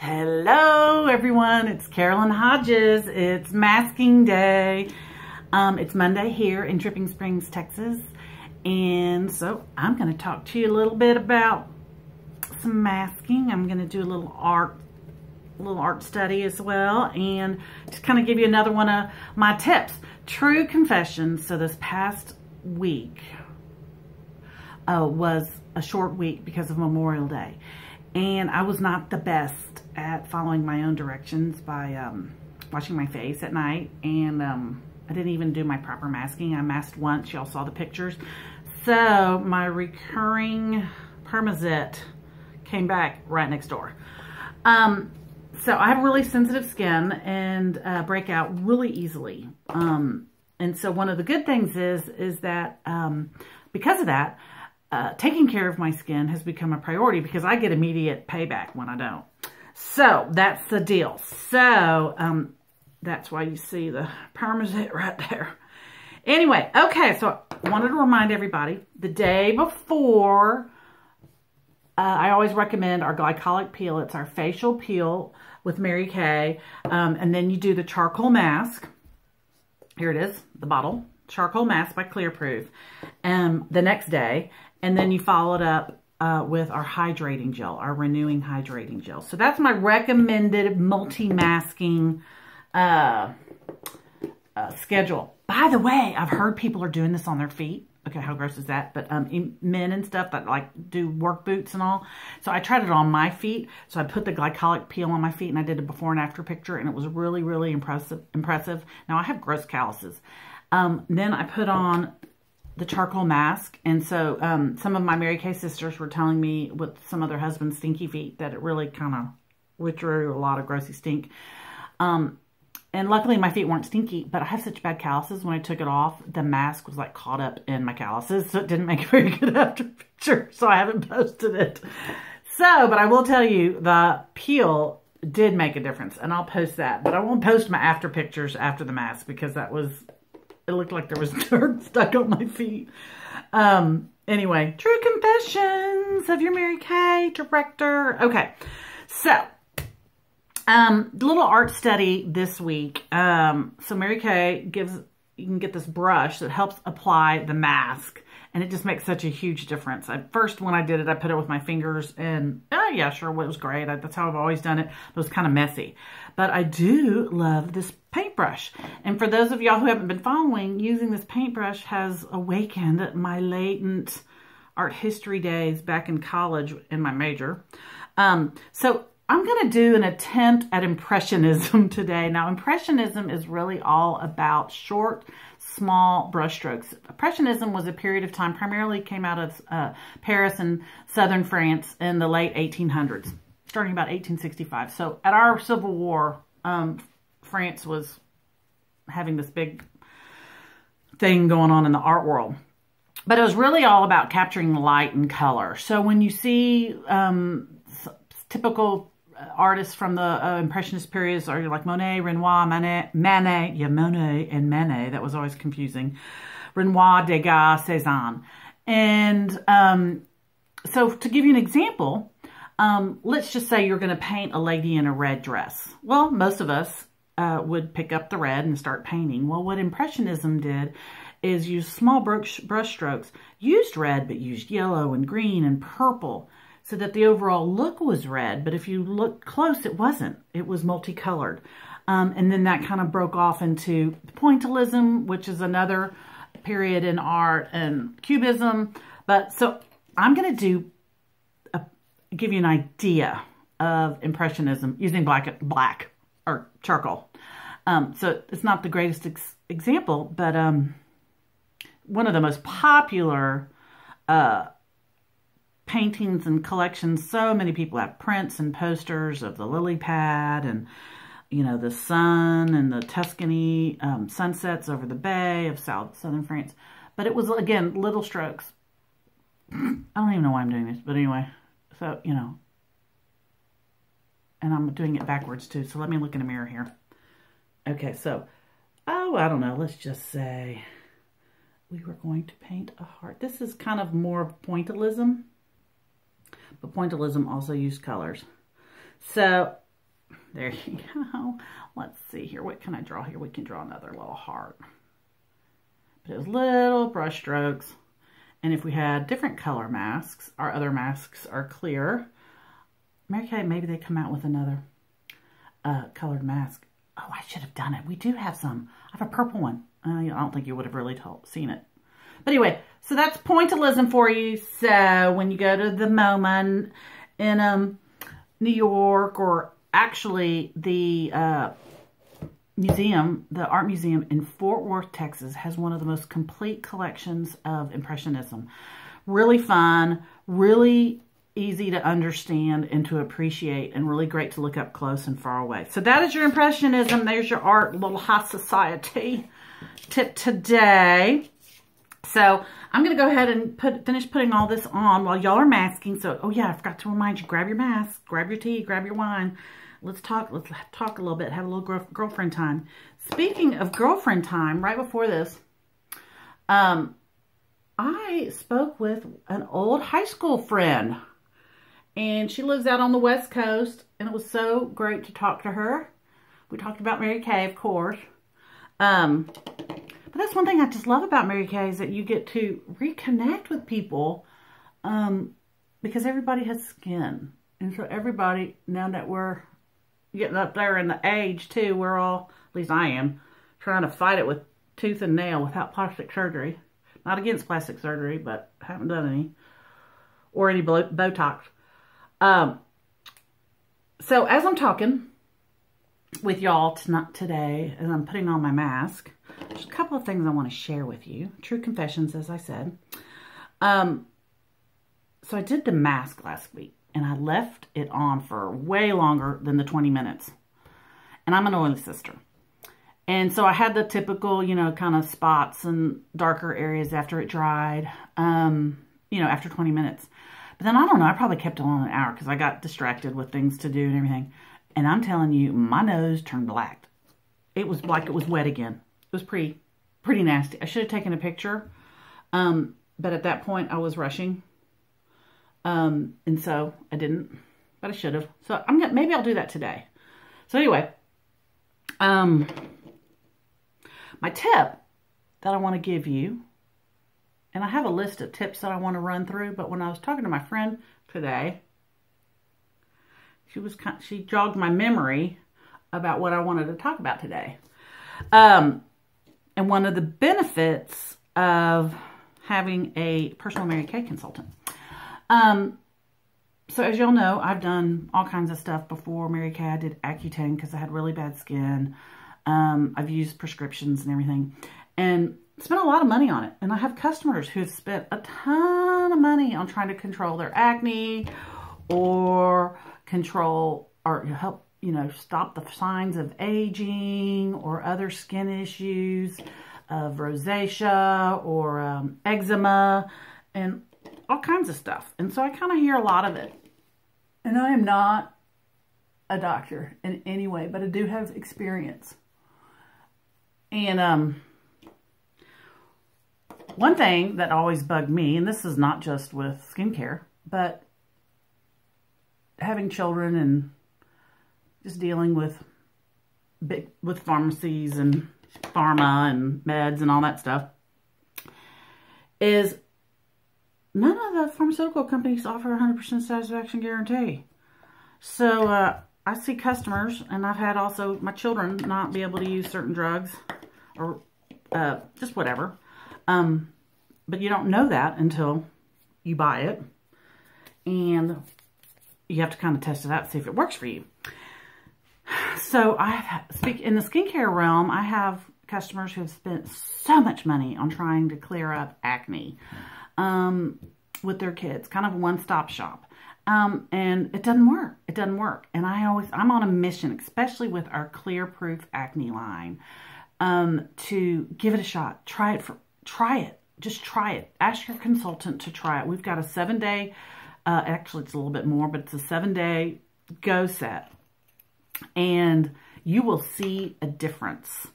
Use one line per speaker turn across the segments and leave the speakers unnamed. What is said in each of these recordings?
Hello everyone, it's Carolyn Hodges. It's masking day. It's Monday here in Dripping Springs, Texas. And so I'm going to talk to you a little bit about some masking. I'm going to do a little art study as well, and just kind of give you another one of my tips. True confession. So this past week was a short week because of Memorial Day. And I was not the best at following my own directions by washing my face at night. And I didn't even do my proper masking. I masked once. Y'all saw the pictures. So my recurring permaZit came back right next door. So I have really sensitive skin and break out really easily. And so one of the good things is that because of that, taking care of my skin has become a priority because I get immediate payback when I don't. So that's the deal. So that's why you see the permaZit right there. Anyway, okay, so I wanted to remind everybody the day before, I always recommend our glycolic peel. It's our facial peel with Mary Kay. And then you do the charcoal mask. Here it is, the bottle. Charcoal mask by Clearproof. The next day. And then you follow it up with our hydrating gel, our renewing hydrating gel. So that's my recommended multi-masking schedule. By the way, I've heard people are doing this on their feet. Okay, how gross is that? But men and stuff that like do work boots and all. So I tried it on my feet. So I put the glycolic peel on my feet and I did a before and after picture, and it was really, really impressive. Now I have gross calluses. Then I put on the charcoal mask. And so some of my Mary Kay sisters were telling me with some of their husband's stinky feet that it really kind of withdrew a lot of grossy stink. And luckily my feet weren't stinky, but I have such bad calluses. When I took it off, the mask was like caught up in my calluses. So it didn't make a very good after picture. So I haven't posted it. So, but I will tell you the peel did make a difference, and I'll post that. But I won't post my after pictures after the mask because that was, it looked like there was dirt stuck on my feet. Anyway, true confessions of your Mary Kay director. Okay, so little art study this week. So Mary Kay gives, you can get this brush that helps apply the mask, and it just makes such a huge difference. First, when I did it, I put it with my fingers, and yeah, sure, it was great. That's how I've always done it. It was kind of messy. But I do love this paintbrush. And for those of y'all who haven't been following, using this paintbrush has awakened my latent art history days back in college in my major. So I'm going to do an attempt at Impressionism today. Now, Impressionism is really all about short, small brushstrokes. Impressionism was a period of time, primarily came out of Paris and southern France in the late 1800s, starting about 1865. So at our Civil War, France was having this big thing going on in the art world. But it was really all about capturing light and color. So when you see typical artists from the Impressionist periods are like Monet, Renoir, Monet, and Manet. That was always confusing. Renoir, Degas, Cézanne. And so to give you an example, let's just say you're going to paint a lady in a red dress. Well, most of us would pick up the red and start painting. Well, what Impressionism did is use small brush strokes, used red, but used yellow and green and purple, so that the overall look was red, but if you looked close, it wasn't. It was multicolored. And then that kind of broke off into pointillism, which is another period in art, and cubism. But so I'm going to give you an idea of Impressionism using black or charcoal. So it's not the greatest example, but one of the most popular paintings and collections. So many people have prints and posters of the lily pad and, you know, the sun and the Tuscany sunsets over the bay of southern France. But it was, again, little strokes. I don't even know why I'm doing this, but anyway. So, you know. And I'm doing it backwards, too. So let me look in a mirror here. Okay, so, oh, I don't know. Let's just say we were going to paint a heart. This is kind of more of pointillism. But pointillism also used colors. So There you go. Let's see here. What can I draw here? We can draw another little heart. But it was little brush strokes. And if we had different color masks, our other masks are clear. Mary Kay, maybe they come out with another colored mask. Oh, I should have done it. We do have some. I have a purple one. I don't think you would have really seen it. But anyway, so that's pointillism for you. So when you go to the MoMA in New York, or actually the museum, the art museum in Fort Worth, Texas, has one of the most complete collections of Impressionism. Really fun, really easy to understand and to appreciate, and really great to look up close and far away. So that is your Impressionism. There's your art, little high society tip today. So I'm going to go ahead and finish putting all this on while y'all are masking. So, oh yeah, I forgot to remind you, grab your mask, grab your tea, grab your wine. Let's talk a little bit, have a little girlfriend time. Speaking of girlfriend time, right before this, I spoke with an old high school friend, and she lives out on the West Coast, and it was so great to talk to her. We talked about Mary Kay, of course. But that's one thing I just love about Mary Kay, is that you get to reconnect with people, because everybody has skin. And so everybody, now that we're getting up there in the age too, we're all, at least I am, trying to fight it with tooth and nail without plastic surgery. Not against plastic surgery, but haven't done any. Or any Botox. So as I'm talking with y'all today, as I'm putting on my mask, there's a couple of things I want to share with you. True confessions, as I said. So I did the mask last week, and I left it on for way longer than the 20 minutes. And I'm an oily sister. And so I had the typical, you know, kind of spots and darker areas after it dried, you know, after 20 minutes. But then, I don't know, I probably kept it on an hour because I got distracted with things to do and everything. And I'm telling you, my nose turned black. It was like it was wet again. It was pretty nasty. I should have taken a picture. But at that point, I was rushing. And so I didn't, but I should have. So maybe I'll do that today. So anyway, my tip that I want to give you, and I have a list of tips that I want to run through, but when I was talking to my friend today, she jogged my memory about what I wanted to talk about today. And one of the benefits of having a personal Mary Kay consultant. So as y'all know, I've done all kinds of stuff before Mary Kay. I did Accutane because I had really bad skin. I've used prescriptions and everything, and spent a lot of money on it. And I have customers who have spent a ton of money on trying to control their acne, or control, or help, you know, stop the signs of aging or other skin issues of rosacea or eczema and all kinds of stuff. And so I kind of hear a lot of it. And I am not a doctor in any way, but I do have experience. And one thing that always bugged me, and this is not just with skincare, but having children and just dealing with pharmacies and pharma and meds and all that stuff, is none of the pharmaceutical companies offer a 100% satisfaction guarantee. So I see customers, and I've had also my children not be able to use certain drugs or just whatever. But you don't know that until you buy it. And you have to kind of test it out and see if it works for you. So in the skincare realm, I have customers who have spent so much money on trying to clear up acne with their kids, kind of a one-stop shop. And it doesn't work. It doesn't work. And I'm on a mission, especially with our Clear Proof acne line, to give it a shot. Try it. Just try it. Ask your consultant to try it. We've got a 7-day, actually it's a little bit more, but it's a 7-day go set. And you will see a difference.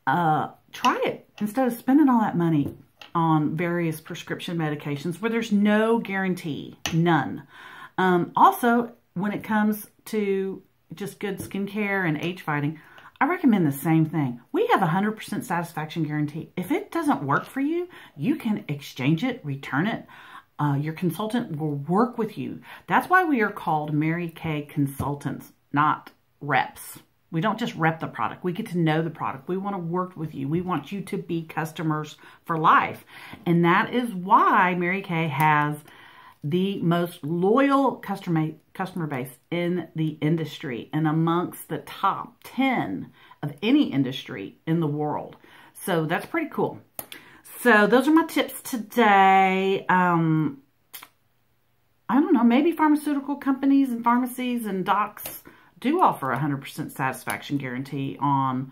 Try it instead of spending all that money on various prescription medications where there's no guarantee, none. Also, when it comes to just good skincare and age fighting, I recommend the same thing. We have a 100% satisfaction guarantee. If it doesn't work for you, you can exchange it, return it. Your consultant will work with you. That's why we are called Mary Kay consultants, not reps. We don't just rep the product. We get to know the product. We want to work with you. We want you to be customers for life. And that is why Mary Kay has the most loyal customer base in the industry and amongst the top 10 of any industry in the world. So that's pretty cool. So those are my tips today. I don't know, maybe pharmaceutical companies and pharmacies and docs do offer a 100% satisfaction guarantee on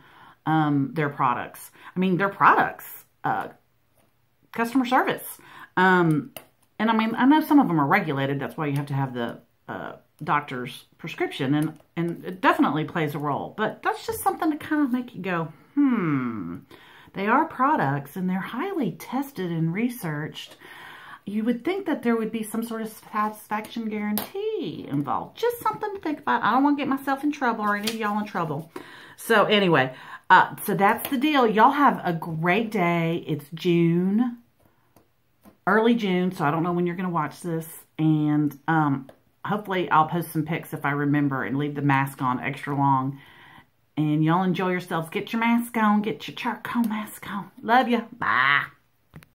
their products. I mean, their products, customer service. And I mean, I know some of them are regulated. That's why you have to have the doctor's prescription, and it definitely plays a role. But that's just something to kind of make you go, They are products, and they're highly tested and researched. You would think that there would be some sort of satisfaction guarantee involved. Just something to think about. I don't want to get myself in trouble or any of y'all in trouble. So anyway, so that's the deal. Y'all have a great day. It's June. Early June, so I don't know when you're going to watch this, and hopefully I'll post some pics if I remember and leave the mask on extra long, and y'all enjoy yourselves. Get your mask on, get your charcoal mask on. Love you. Bye.